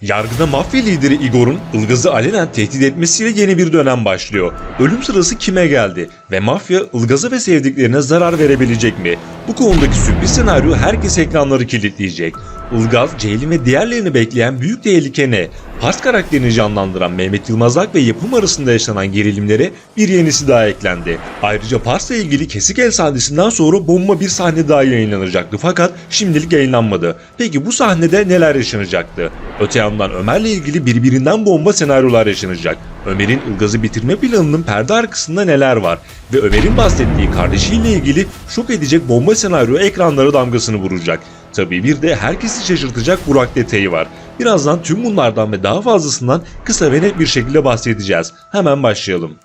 Yargıda mafya lideri Igor'un Ilgaz'ı alenen tehdit etmesiyle yeni bir dönem başlıyor. Ölüm sırası kime geldi ve mafya Ilgaz'a ve sevdiklerine zarar verebilecek mi? Bu konudaki sürpriz senaryo herkes ekranları kilitleyecek. Ilgaz, Ceylin ve diğerlerini bekleyen büyük tehlike ne? Pars karakterini canlandıran Mehmet Yılmazak ve yapım arasında yaşanan gerilimlere bir yenisi daha eklendi. Ayrıca Pars'la ilgili kesik el sahnesinden sonra bomba bir sahne daha yayınlanacaktı fakat şimdilik yayınlanmadı. Peki bu sahnede neler yaşanacaktı? Öte yandan Ömer'le ilgili birbirinden bomba senaryolar yaşanacak. Ömer'in Ilgaz'ı bitirme planının perde arkasında neler var? Ve Ömer'in bahsettiği kardeşiyle ilgili şok edecek bomba senaryo ekranlara damgasını vuracak. Tabii bir de herkesi şaşırtacak Burak detayı var. Birazdan tüm bunlardan ve daha fazlasından kısa ve net bir şekilde bahsedeceğiz. Hemen başlayalım.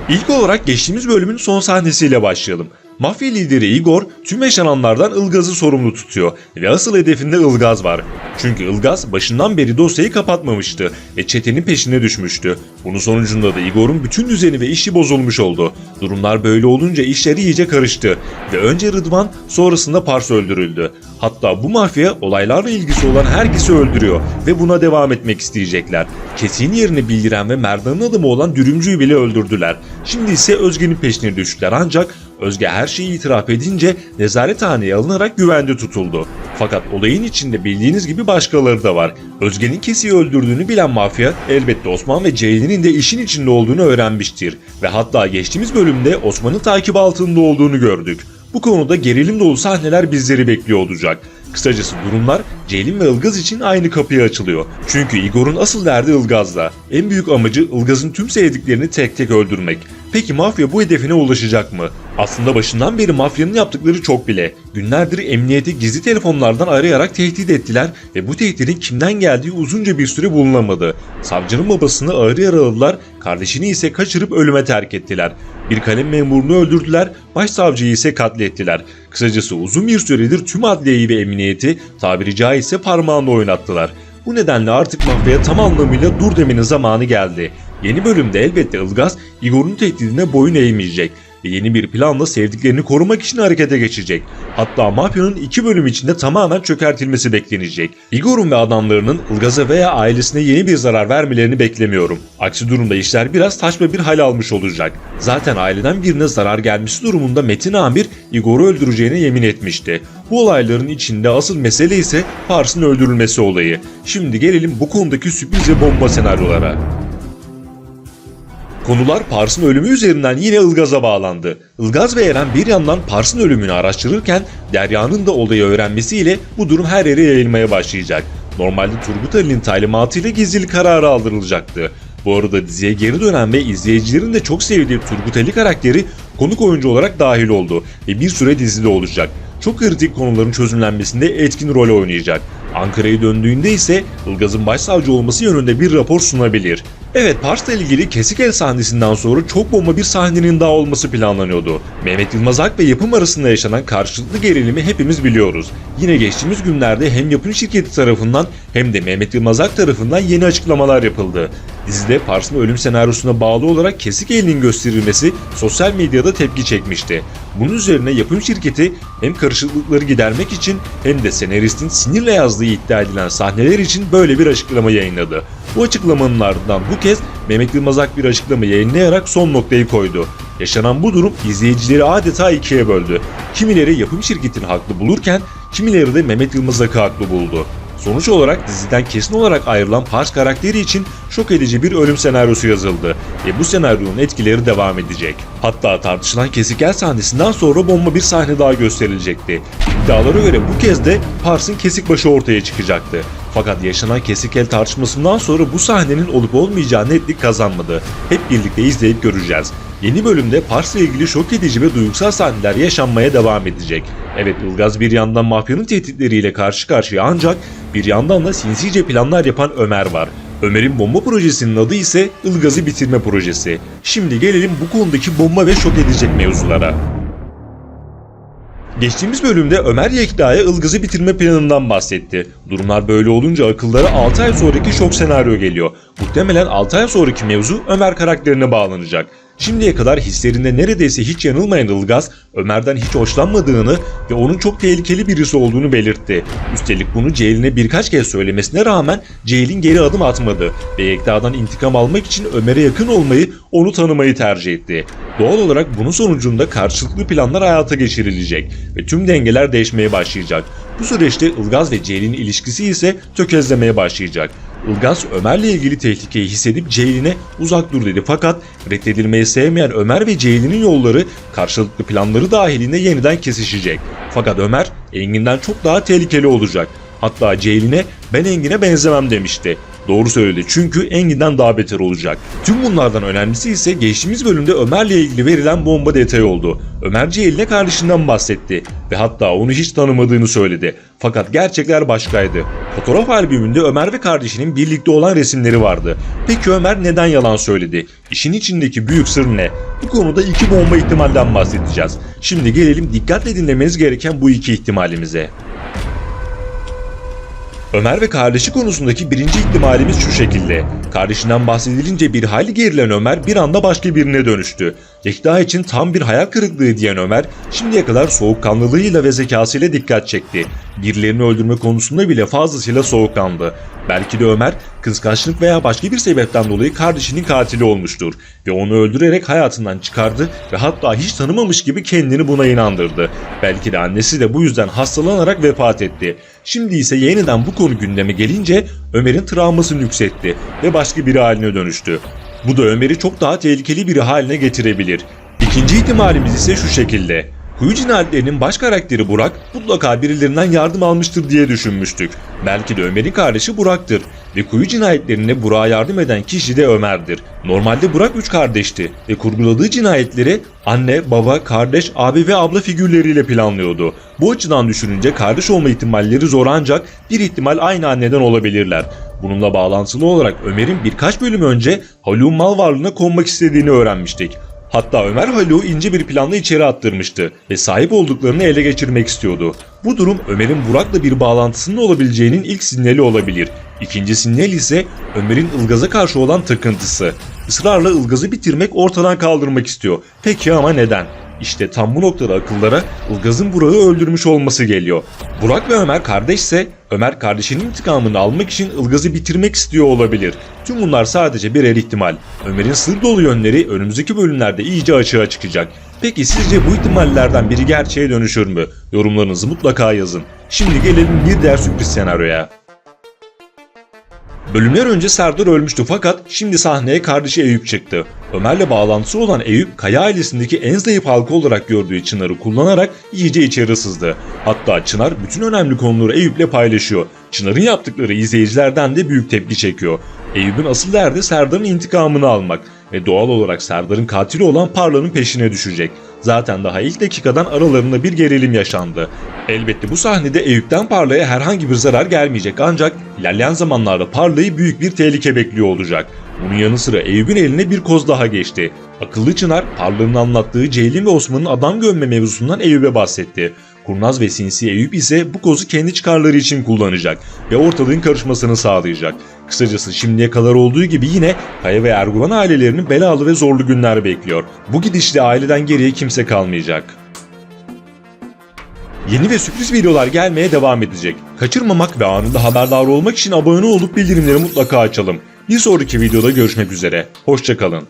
İlk olarak geçtiğimiz bölümün son sahnesiyle başlayalım. Mafya lideri Igor tüm yaşananlardan Ilgaz'ı sorumlu tutuyor ve asıl hedefinde Ilgaz var. Çünkü Ilgaz başından beri dosyayı kapatmamıştı ve çetenin peşine düşmüştü. Bunun sonucunda da Igor'un bütün düzeni ve işi bozulmuş oldu. Durumlar böyle olunca işleri iyice karıştı ve önce Rıdvan sonrasında Pars öldürüldü. Hatta bu mafya olaylarla ilgisi olan herkesi öldürüyor ve buna devam etmek isteyecekler. Kesin yerini bildiren ve Merdan'ın adamı olan Dürümcü'yü bile öldürdüler. Şimdi ise Özge'nin peşine düştüler ancak Özge her şeyi itiraf edince nezarethaneye alınarak güvende tutuldu. Fakat olayın içinde bildiğiniz gibi başkaları da var. Özge'nin Kesi'yi öldürdüğünü bilen mafya elbette Osman ve Ceylin'in de işin içinde olduğunu öğrenmiştir. Ve hatta geçtiğimiz bölümde Osman'ın takip altında olduğunu gördük. Bu konuda gerilim dolu sahneler bizleri bekliyor olacak. Kısacası durumlar Ceylin ve Ilgaz için aynı kapıya açılıyor. Çünkü Igor'un asıl derdi Ilgaz'la. En büyük amacı Ilgaz'ın tüm sevdiklerini tek tek öldürmek. Peki mafya bu hedefine ulaşacak mı? Aslında başından beri mafyanın yaptıkları çok bile. Günlerdir emniyeti gizli telefonlardan arayarak tehdit ettiler ve bu tehditin kimden geldiği uzunca bir süre bulunamadı. Savcının babasını ağır yaraladılar, kardeşini ise kaçırıp ölüme terk ettiler. Bir kalem memurunu öldürdüler, başsavcıyı ise katlettiler. Kısacası uzun bir süredir tüm adliyeyi ve emniyeti tabiri caizse parmağında oynattılar. Bu nedenle artık mafyaya tam anlamıyla dur demenin zamanı geldi. Yeni bölümde elbette Ilgaz, Igor'un tehdidine boyun eğmeyecek ve yeni bir planla sevdiklerini korumak için harekete geçecek. Hatta mafyanın 2 bölüm içinde tamamen çökertilmesi beklenecek. Igor'un ve adamlarının Ilgaz'a veya ailesine yeni bir zarar vermelerini beklemiyorum. Aksi durumda işler biraz saçma bir hal almış olacak. Zaten aileden birine zarar gelmesi durumunda Metin Amir Igor'u öldüreceğine yemin etmişti. Bu olayların içinde asıl mesele ise Pars'ın öldürülmesi olayı. Şimdi gelelim bu konudaki sürpriz ve bomba senaryolara. Konular Pars'ın ölümü üzerinden yine Ilgaz'a bağlandı. Ilgaz ve Eren bir yandan Pars'ın ölümünü araştırırken Derya'nın da olayı öğrenmesiyle bu durum her yere yayılmaya başlayacak. Normalde Turgut Ali'nin talimatıyla gizlilik kararı aldırılacaktı. Bu arada diziye geri dönen ve izleyicilerin de çok sevdiği Turgut Ali karakteri konuk oyuncu olarak dahil oldu ve bir süre dizide olacak. Çok kritik konuların çözümlenmesinde etkin rol oynayacak. Ankara'ya döndüğünde ise Ilgaz'ın başsavcı olması yönünde bir rapor sunabilir. Evet, Pars'la ilgili kesik el sahnesinden sonra çok bomba bir sahnenin daha olması planlanıyordu. Mehmet Yılmazak ve yapım arasında yaşanan karşılıklı gerilimi hepimiz biliyoruz. Yine geçtiğimiz günlerde hem yapım şirketi tarafından hem de Mehmet Yılmazak tarafından yeni açıklamalar yapıldı. Dizide Pars'ın ölüm senaryosuna bağlı olarak kesik elinin gösterilmesi sosyal medyada tepki çekmişti. Bunun üzerine yapım şirketi hem karışıklıkları gidermek için hem de senaristin sinirle yazdığı iddia edilen sahneler için böyle bir açıklama yayınladı. Bu açıklamanın ardından bu kez Mehmet Yılmazak bir açıklama yayınlayarak son noktayı koydu. Yaşanan bu durum izleyicileri adeta ikiye böldü. Kimileri yapım şirketini haklı bulurken kimileri de Mehmet Yılmazak'ı haklı buldu. Sonuç olarak diziden kesin olarak ayrılan Pars karakteri için şok edici bir ölüm senaryosu yazıldı ve bu senaryonun etkileri devam edecek. Hatta tartışılan kesik el sahnesinden sonra bomba bir sahne daha gösterilecekti. İddialara göre bu kez de Pars'ın kesik başı ortaya çıkacaktı. Fakat yaşanan kesik el tartışmasından sonra bu sahnenin olup olmayacağı netlik kazanmadı. Hep birlikte izleyip göreceğiz. Yeni bölümde Pars'la ilgili şok edici ve duygusal sahneler yaşanmaya devam edecek. Evet, Ilgaz bir yandan mafyanın tehditleriyle karşı karşıya ancak bir yandan da sinsice planlar yapan Ömer var. Ömer'in bomba projesinin adı ise Ilgaz'ı bitirme projesi. Şimdi gelelim bu konudaki bomba ve şok edecek mevzulara. Geçtiğimiz bölümde Ömer Yekta'ya Ilgaz'ı bitirme planından bahsetti. Durumlar böyle olunca akıllara 6 ay sonraki şok senaryo geliyor. Muhtemelen 6 ay sonraki mevzu Ömer karakterine bağlanacak. Şimdiye kadar hislerinde neredeyse hiç yanılmayan Ilgaz, Ömer'den hiç hoşlanmadığını ve onun çok tehlikeli birisi olduğunu belirtti. Üstelik bunu Ceylin'e birkaç kez söylemesine rağmen Ceylin geri adım atmadı ve Yekta'dan intikam almak için Ömer'e yakın olmayı, onu tanımayı tercih etti. Doğal olarak bunun sonucunda karşılıklı planlar hayata geçirilecek ve tüm dengeler değişmeye başlayacak. Bu süreçte Ilgaz ve Ceylin'in ilişkisi ise tökezlemeye başlayacak. Ilgaz Ömer'le ilgili tehlikeyi hissedip Ceylin'e uzak dur dedi, fakat reddedilmeyi sevmeyen Ömer ve Ceylin'in yolları karşılıklı planları dahilinde yeniden kesişecek. Fakat Ömer Engin'den çok daha tehlikeli olacak. Hatta Ceylin'e "ben Engin'e benzemem" demişti. Doğru söyledi, çünkü Engin'den daha beter olacak. Tüm bunlardan önemlisi ise geçtiğimiz bölümde Ömer'le ilgili verilen bomba detayı oldu. Ömer Ceylin'e kardeşinden bahsetti ve hatta onu hiç tanımadığını söyledi. Fakat gerçekler başkaydı. Fotoğraf albümünde Ömer ve kardeşinin birlikte olan resimleri vardı. Peki Ömer neden yalan söyledi? İşin içindeki büyük sır ne? Bu konuda iki bomba ihtimalden bahsedeceğiz. Şimdi gelelim dikkatle dinlemeniz gereken bu iki ihtimalimize. Ömer ve kardeşi konusundaki birinci ihtimalimiz şu şekilde. Kardeşinden bahsedilince bir hayli gerilen Ömer bir anda başka birine dönüştü. Yekta için tam bir hayal kırıklığı diyen Ömer, şimdiye kadar soğukkanlılığıyla ve zekasıyla dikkat çekti. Birilerini öldürme konusunda bile fazlasıyla soğukkanlı. Belki de Ömer, kıskançlık veya başka bir sebepten dolayı kardeşinin katili olmuştur ve onu öldürerek hayatından çıkardı ve hatta hiç tanımamış gibi kendini buna inandırdı. Belki de annesi de bu yüzden hastalanarak vefat etti. Şimdi ise yeniden bu konu gündeme gelince Ömer'in travması yükseltti ve başka biri haline dönüştü. Bu da Ömer'i çok daha tehlikeli biri haline getirebilir. İkinci ihtimalimiz ise şu şekilde. Kuyu cinayetlerinin baş karakteri Burak mutlaka birilerinden yardım almıştır diye düşünmüştük. Belki de Ömer'in kardeşi Burak'tır ve kuyu cinayetlerine Burak'a yardım eden kişi de Ömer'dir. Normalde Burak 3 kardeşti ve kurguladığı cinayetleri anne, baba, kardeş, abi ve abla figürleriyle planlıyordu. Bu açıdan düşününce kardeş olma ihtimalleri zor, ancak bir ihtimal aynı anneden olabilirler. Bununla bağlantılı olarak Ömer'in birkaç bölüm önce Haluk'un mal varlığına konmak istediğini öğrenmiştik. Hatta Ömer Haluk'u ince bir planla içeri attırmıştı ve sahip olduklarını ele geçirmek istiyordu. Bu durum Ömer'in Burak'la bir bağlantısının olabileceğinin ilk sinyali olabilir. İkinci sinyal ise Ömer'in Ilgaz'a karşı olan takıntısı. Israrla Ilgaz'ı bitirmek, ortadan kaldırmak istiyor. Peki ama neden? İşte tam bu noktada akıllara Ilgaz'ın Burak'ı öldürmüş olması geliyor. Burak ve Ömer kardeşse Ömer kardeşinin intikamını almak için Ilgaz'ı bitirmek istiyor olabilir. Tüm bunlar sadece birer ihtimal. Ömer'in sır dolu yönleri önümüzdeki bölümlerde iyice açığa çıkacak. Peki sizce bu ihtimallerden biri gerçeğe dönüşür mü? Yorumlarınızı mutlaka yazın. Şimdi gelelim bir diğer sürpriz senaryoya. Bölümler önce Serdar ölmüştü, fakat şimdi sahneye kardeşi Eyüp çıktı. Ömer'le bağlantısı olan Eyüp, Kaya ailesindeki en zayıf halka olarak gördüğü Çınar'ı kullanarak iyice içeri sızdı. Hatta Çınar bütün önemli konuları Eyüp'le paylaşıyor. Çınar'ın yaptıkları izleyicilerden de büyük tepki çekiyor. Eyüp'ün asıl derdi Serdar'ın intikamını almak ve doğal olarak Serdar'ın katili olan Parla'nın peşine düşecek. Zaten daha ilk dakikadan aralarında bir gerilim yaşandı. Elbette bu sahnede Eyüp'ten Parla'ya herhangi bir zarar gelmeyecek, ancak ilerleyen zamanlarda Parla'yı büyük bir tehlike bekliyor olacak. Bunun yanı sıra Eyüp'ün eline bir koz daha geçti. Akıllı Çınar, Parla'nın anlattığı Ceylin ve Osman'ın adam gömme mevzusundan Eyüp'e bahsetti. Kurnaz ve sinsi Eyüp ise bu kozu kendi çıkarları için kullanacak ve ortalığın karışmasını sağlayacak. Kısacası şimdiye kadar olduğu gibi yine Kaya ve Erguvan ailelerinin belalı ve zorlu günler bekliyor. Bu gidişle aileden geriye kimse kalmayacak. Yeni ve sürpriz videolar gelmeye devam edecek. Kaçırmamak ve anında haberdar olmak için abone olup bildirimleri mutlaka açalım. Bir sonraki videoda görüşmek üzere. Hoşça kalın.